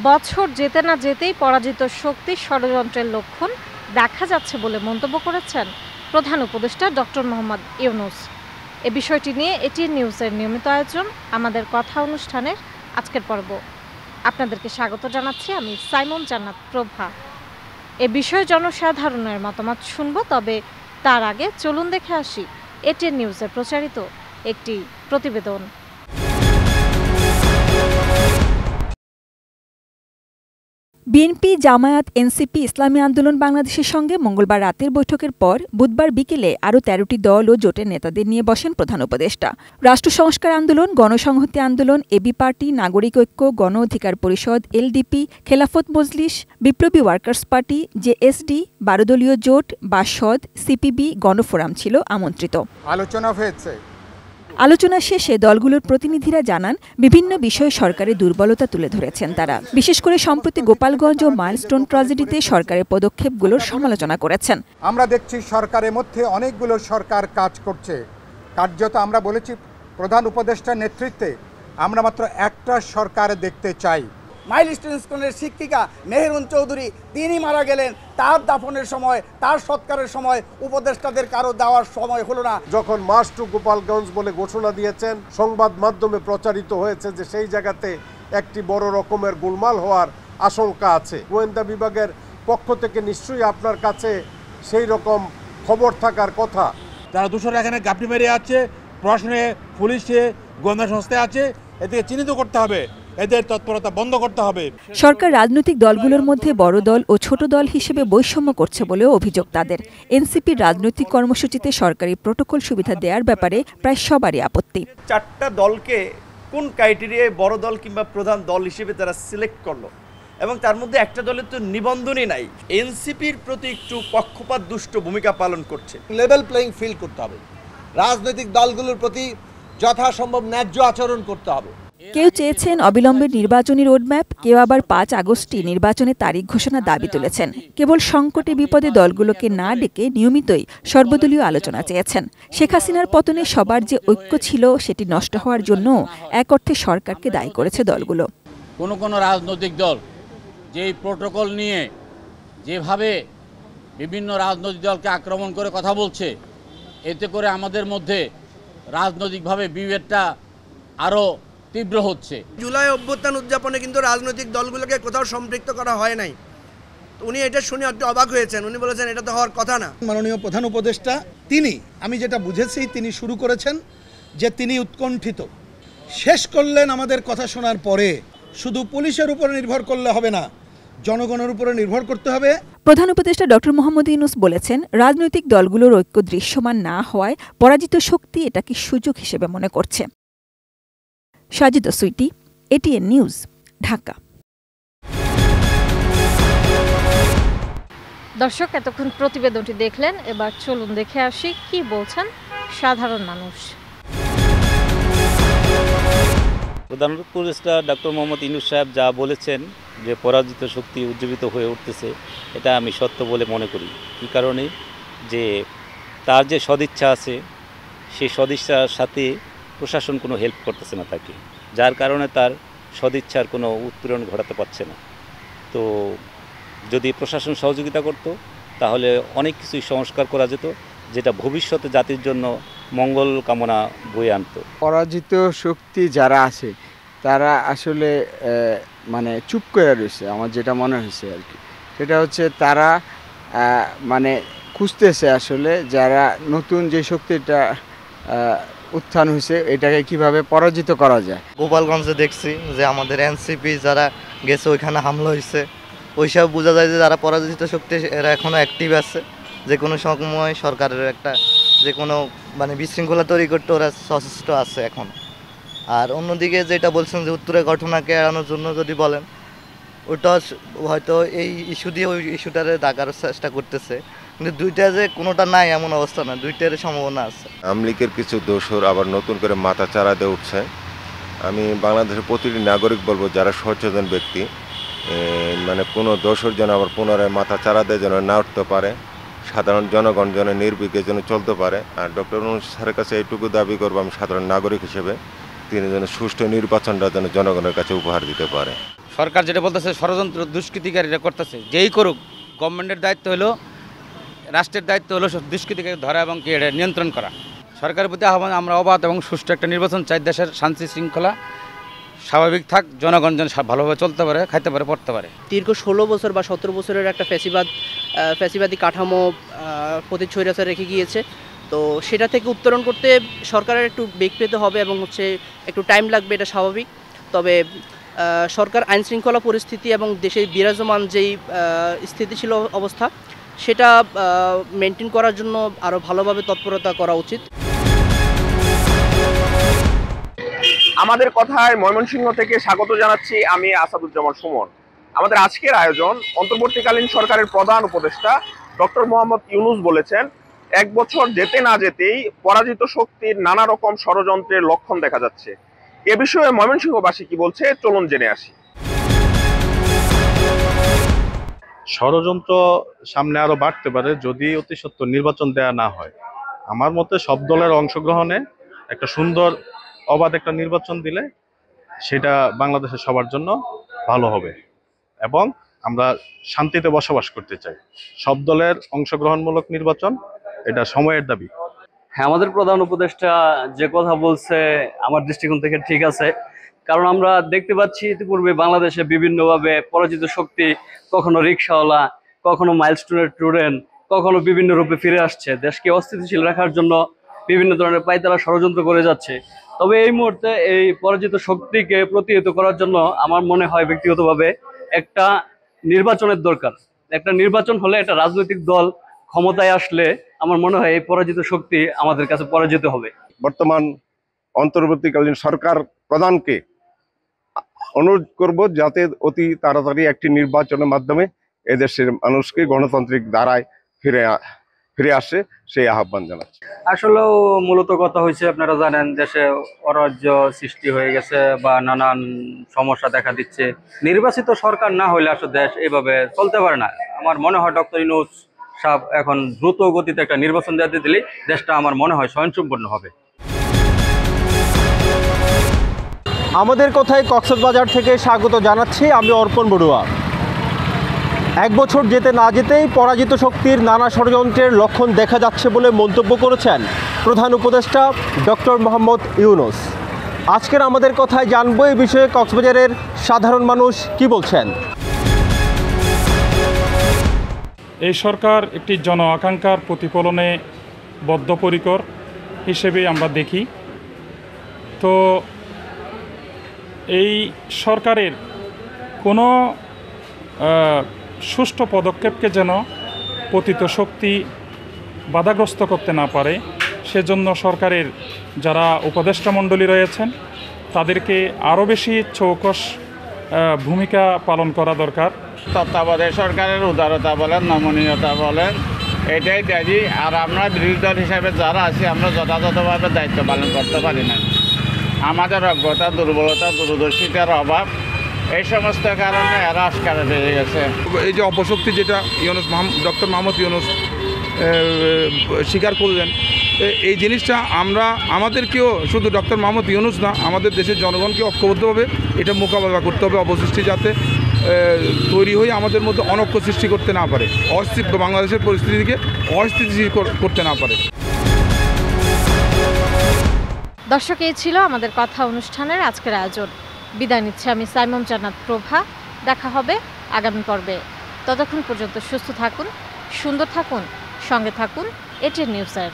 বছর যেতে না যেতেই পরাজিত শক্তির ষড়যন্ত্রের লক্ষণ দেখা যাচ্ছে বলে মন্তব্য করেছেন প্রধান উপদেষ্টা ডক্টর মোহাম্মদ ইউনূস। এ বিষয়টি নিয়ে এটিএন নিউজের নিয়মিত আয়োজন আমাদের কথা অনুষ্ঠানের আজকের পর্ব আপনাদেরকে স্বাগত জানাচ্ছি। আমি সাইমন জান্নাত প্রভা। এ বিষয়ে জনসাধারণের মতামত শুনব, তবে তার আগে চলুন দেখে আসি এটিএন নিউজে প্রচারিত একটি প্রতিবেদন। বিএনপি, জামায়াত, এনসিপি, ইসলামী আন্দোলন বাংলাদেশের সঙ্গে মঙ্গলবার রাতের বৈঠকের পর বুধবার বিকেলে আরও ১৩টি দল ও জোটের নেতাদের নিয়ে বসেন প্রধান উপদেষ্টা। রাষ্ট্র সংস্কার আন্দোলন, গণসংহতি আন্দোলন, এবি পার্টি, নাগরিক ঐক্য, গণ অধিকার পরিষদ, এলডিপি, খেলাফত মজলিস, বিপ্লবী ওয়ার্কার্স পার্টি, জেএসডি, ১২ দলীয় জোট, বাসদ, সিপিবি, গণফোরাম ছিল আমন্ত্রিত। আলোচনা শেষে দলগুলোর প্রতিনিধিরা জানান, বিভিন্ন বিষয়ে সরকারের দুর্বলতা তুলে ধরেছেন তারা। বিশেষ করে সম্প্রতি গোপালগঞ্জ ও মাইলস্টোন ট্র্যাজেডিতে সরকারের পদক্ষেপগুলোর সমালোচনা করেছেন। আমরা দেখছি সরকারের মধ্যে অনেকগুলো সরকার কাজ করছে। কার্যত আমরা বলেছি প্রধান উপদেষ্টার নেতৃত্বে আমরা মাত্র একটা সরকার দেখতে চাই। মাইলস্টোন স্কুলের শিক্ষিকা মেহেরুন চৌধুরী তিনি মারা গেলেন, তার দাফনের সময়, তার সৎকারের সময় উপদেষ্টাদের কারো দেওয়ার সময় হলো না। যখন মার্চ টু গোপালগঞ্জ বলে ঘোষণা দিয়েছেন, সংবাদ মাধ্যমে প্রচারিত হয়েছে যে সেই জায়গাতে একটি বড় রকমের গোলমাল হওয়ার আশঙ্কা আছে। গোয়েন্দা বিভাগের পক্ষ থেকে নিশ্চয়ই আপনার কাছে সেই রকম খবর থাকার কথা। যারা দূষণ এখানে গাপটি মেরে আছে, প্রশাসনে, পুলিশে, গোয়েন্দা সংস্থায় আছে, এদিকে চিহ্নিত করতে হবে, এদের তৎপরতা বন্ধ করতে হবে। সরকার রাজনৈতিক দলগুলোর মধ্যে বড় দল ও ছোট দল হিসেবে বৈষম্য করছে বলেও অভিযোগ তাদের। এনসিপির রাজনৈতিক কর্মসূচিতে সরকারি প্রটোকল সুবিধা দেওয়ার ব্যাপারে প্রায় সবারই আপত্তি। 4টা দলকে কোন ক্রাইটেরিয়ায় বড় দল কিংবা প্রধান দল হিসেবে তারা সিলেক্ট করলো, এবং তার মধ্যে একটা দলের তো নিবন্ধনই নাই। এনসিপির প্রতি একটু পক্ষপাত দুষ্ট ভূমিকা পালন করছে। লেভেল প্লেইং ফিল্ড করতে হবে, রাজনৈতিক দলগুলোর প্রতি যথাসম্ভব ন্যায্য আচরণ করতে হবে। কেউ চেয়েছেন অবিলম্বে নির্বাচনী রোডম্যাপ, কেউ আবার ৫ আগস্টই নির্বাচনের তারিখ ঘোষণার দাবি তুলেছেন। কেবল সংকটে বিপদে দলগুলোকে না ডেকে নিয়মিতই সর্বদলীয় আলোচনা চেয়েছেন। শেখ হাসিনার পতনে সবার যে ঐক্য ছিল সেটি নষ্ট হওয়ার জন্য এক অর্থে সরকারকে দায়ী করেছে দলগুলো। কোনো রাজনৈতিক দল যেই প্রটোকল নিয়ে যেভাবে বিভিন্ন রাজনৈতিক দলকে আক্রমণ করে কথা বলছে, এতে করে আমাদের মধ্যে রাজনৈতিকভাবে বিভেদটা আরও তীব্র হচ্ছে। জুলাই অভ্যুত্থান উদযাপনে কিন্তু রাজনৈতিক দলগুলোকে কোথাও সম্পৃক্ত করা হয় নাই। উনি এটা শুনে একটু অবাক হয়েছেন। উনি বলেছেন এটা তো হওয়ার কথা না। মাননীয় প্রধান উপদেষ্টা তিনি, আমি যেটা বুঝেছি, তিনি শুরু করেছেন যে তিনি উৎকণ্ঠিত। শেষ করলেন আমাদের কথা শোনার পরে শুধু পুলিশের উপরে নির্ভর করলে হবে না, জনগণের উপরে নির্ভর করতে হবে। প্রধান উপদেষ্টা ডক্টর মোহাম্মদ ইউনূস বলেছেন, রাজনৈতিক দলগুলোর ঐক্য দৃশ্যমান না হওয়ায় পরাজিত শক্তি এটাকে সুযোগ হিসেবে মনে করছে। Sajida Sweety, ATN news, Dhaka. দর্শক, এতক্ষণ প্রতিবেদনটি দেখলেন, এবার চলুন দেখে আসি কি বলছেন সাধারণ মানুষ। প্রধান উপদেষ্টা ডক্টর মোহাম্মদ ইউনূস সাহেব যা বলেছেন যে পরাজিত শক্তি উজ্জীবিত হয়ে উঠতেছে, এটা আমি সত্য বলে মনে করি। কী কারণে? যে তার যে সদিচ্ছা আছে, সেই সদিচ্ছার সাথে প্রশাসন কোনো হেল্প করতেছে না তাকে, যার কারণে তার সদিচ্ছার কোনো উৎপীড়ন ঘটাতে পারছে না। তো যদি প্রশাসন সহযোগিতা করত তাহলে অনেক কিছুই সংস্কার করা যেত, যেটা ভবিষ্যতে জাতির জন্য মঙ্গল কামনা বয়ে আনত। পরাজিত শক্তি যারা আছে তারা আসলে মানে চুপ করে রয়েছে। আমার যেটা মনে হয়েছে আর কি, সেটা হচ্ছে তারা মানে খুঁজতেছে আসলে যারা নতুন যে শক্তিটা উত্থান হয়েছে এটাকে কিভাবে পরাজিত করা যায়। গোপালগঞ্জে দেখছি যে আমাদের এনসিপি যারা গেছে ওইখানে হামলা হয়েছে, ওইসব বোঝা যায় যে যারা পরাজিত শক্তি এরা এখনও অ্যাক্টিভ আছে। যে কোনো সময় সরকারের একটা যে কোনো মানে বিশৃঙ্খলা তৈরি করতে ওরা সচেষ্ট আছে এখন। আর অন্যদিকে যেটা বলছেন যে উত্তরের ঘটনাকে এড়ানোর জন্য যদি বলেন, ওটা হয়তো এই ইস্যু দিয়ে ওই ইস্যুটারে ডাকার চেষ্টা করতেছে, কিন্তু দুইটা যে কোনোটা নাই এমন অবস্থা না, দুইটার সম্ভাবনা আছে। আওয়ামী লীগের কিছু দোসর আবার নতুন করে মাথা চারা দিয়ে উঠছে। আমি বাংলাদেশের প্রতিটি নাগরিক বলবো, যারা সচেতন ব্যক্তি, মানে কোনো দোসর যেন আবার পুনরায় মাথা চারা দিয়ে যেন না উঠতে পারে, সাধারণ জনগণ যেন নির্বিঘ্নে যেন চলতে পারে। আর ডক্টর ইউনূস স্যারের কাছে এইটুকু দাবি করবো আমি সাধারণ নাগরিক হিসেবে, তিনি যেন সুষ্ঠু নির্বাচনটা যেন জনগণের কাছে উপহার দিতে পারে। সরকার যেটা বলতেছে ষড়যন্ত্র দুষ্কৃতিকারীরা করতেছে, যেই করুক গভর্নমেন্টের দায়িত্ব হলো, রাষ্ট্রের দায়িত্ব হলো দুষ্কৃতিকারী ধরা এবং কি এটা নিয়ন্ত্রণ করা। সরকারের প্রতি আহ্বান, আমরা অবাধ এবং সুষ্ঠু একটা নির্বাচন চাই, দেশের শান্তি শৃঙ্খলা স্বাভাবিক থাক, জনগণ যেন ভালোভাবে চলতে পারে, খাইতে পারে, পড়তে পারে। দীর্ঘ 16 বছর বা 17 বছরের একটা ফ্যাসিবাদী কাঠামো প্রতিচ্ছবিটা রেখে গিয়েছে। তো সেটা থেকে উত্তরণ করতে সরকারের একটু বেগ পেতে হবে এবং একটু টাইম লাগবে, এটা স্বাভাবিক। তবে সরকার আইন শৃঙ্খলা পরিস্থিতি এবং দেশে বিরাজমান যেই স্থিতিশীল অবস্থা সেটা মেনটেন করার জন্য আরও ভালোভাবে তৎপরতা করা উচিত। আমাদের কথায় ময়মনসিংহ থেকে স্বাগত জানাচ্ছি আমি আসাদুজ্জামান সুমন। আমাদের আজকের আয়োজন, অন্তর্বর্তীকালীন সরকারের প্রধান উপদেষ্টা ডক্টর মোহাম্মদ ইউনূস বলেছেন 1 বছর যেতে না যেতেই পরাজিত শক্তির নানা রকম ষড়যন্ত্রের লক্ষণ দেখা যাচ্ছে। এ বিষয়ে ময়মনসিংহবাসী কি বলছে, চলুন জেনে আসি। ষড়যন্ত্র সামনে আরো বাড়তে পারে যদি অতি সত্বর নির্বাচন দেয়া না হয়। আমার মতে সব দলের অংশগ্রহণে একটা সুন্দর অবাধ একটা নির্বাচন দিলে সেটা বাংলাদেশের সবার জন্য ভালো হবে এবং আমরা শান্তিতে বসবাস করতে চাই। সব দলের অংশগ্রহণমূলক নির্বাচন, এটা সময়ের দাবি। হ্যাঁ, আমাদের প্রধান উপদেষ্টা যে কথা বলছে আমার দৃষ্টিকোণ থেকে ঠিক আছে, কারণ আমরা দেখতে পাচ্ছি ইতিপূর্বে বাংলাদেশে বিভিন্নভাবে পরাজিত শক্তি, কখনো রিক্সাওয়ালা, কখনো মাইলস্টোনের স্টুডেন্ট, কখনো বিভিন্ন রূপে ফিরে আসছে। দেশকে অস্থিতিশীল রাখার জন্য বিভিন্ন ধরনের পায়তারা ষড়যন্ত্র করে যাচ্ছে। তবে এই মুহূর্তে এই পরাজিত শক্তিকে প্রতিহত করার জন্য আমার মনে হয় ব্যক্তিগতভাবে একটা নির্বাচনের দরকার। একটা নির্বাচন হলে একটা রাজনৈতিক দল ক্ষমতায় আসলে আমার মনে হয় এই পরাজিত শক্তি আমাদের কাছে পরাজিত হবে। বর্তমান অন্তর্বর্তীকালীন সরকার প্রধানকে অনুরোধ করব যাতে অতি তাড়াতাড়ি একটি নির্বাচনের মাধ্যমে এদেশের মানুষকে গণতান্ত্রিক ধারায় ফিরে আসে সেই আহ্বান জানাচ্ছি। আসলেও মূলত কথা হয়েছে, আপনারা জানেন দেশে অরাজ্য সৃষ্টি হয়ে গেছে বা নানান সমস্যা দেখা দিচ্ছে। নির্বাচিত সরকার না হলে আসলে দেশ এইভাবে চলতে পারে না। আমার মনে হয় ডক্টর ইউনূস সাহেব এখন দ্রুত গতিতে একটা নির্বাচন দিতে দিলে দেশটা আমার মনে হয় স্বয়ংসম্পূর্ণ হবে। আমাদের কথায় কক্সবাজার থেকে স্বাগত জানাচ্ছি আমি অর্পণ বড়ুয়া। 1 বছর যেতে না যেতেই পরাজিত শক্তির নানা ষড়যন্ত্রের লক্ষণ দেখা যাচ্ছে বলে মন্তব্য করেছেন প্রধান উপদেষ্টা ডক্টর মোহাম্মদ ইউনূস। আজকের আমাদের কথায় জানবো এই বিষয়ে কক্সবাজারের সাধারণ মানুষ কি বলছেন। এই সরকার একটি জন আকাঙ্ক্ষার প্রতিফলনে বদ্ধপরিকর হিসেবে আমরা দেখি। তো এই সরকারের কোনো সুষ্ঠু পদক্ষেপকে যেন পতিত শক্তি বাধাগ্রস্ত করতে না পারে, সেজন্য সরকারের যারা উপদেষ্টা মণ্ডলী রয়েছেন তাদেরকে আরও বেশি চৌকস ভূমিকা পালন করা দরকার। তত্ত্বাবধায়ক সরকারের উদারতা বলেন, নমনীয়তা বলেন, এটাই দাবি। আর আমরা বিরোধী দল হিসাবে যারা আছি আমরা যথাযথভাবে দায়িত্ব পালন করতে পারি না। আমাদের অজ্ঞতা, দুর্বলতা, দূরদর্শিতার অভাব, এই সমস্ত কারণে এরা আস্কার পেয়ে গেছে। এই যে অপশক্তি যেটা ডক্টর মোহাম্মদ ইউনূস স্বীকার করলেন, এই জিনিসটা আমাদেরকেও শুধু ডক্টর মোহাম্মদ ইউনূস না, আমাদের দেশের জনগণকে ঐক্যবদ্ধভাবে এটা মোকাবেলা করতে হবে। অপসৃষ্টি যাতে তৈরি হয়ে আমাদের মধ্যে অনৈক্য সৃষ্টি করতে না পারে, বাংলাদেশের পরিস্থিতিকে অস্থিতিশীল করতে না পারে। দর্শক, এই ছিল আমাদের কথা অনুষ্ঠানের আজকের আয়োজন। বিদায় নিচ্ছে আমি সাইমন জান্নাত প্রভা। দেখা হবে আগামী পর্বে। ততক্ষণ পর্যন্ত সুস্থ থাকুন, সুন্দর থাকুন, সঙ্গে থাকুন এটিএন নিউজের।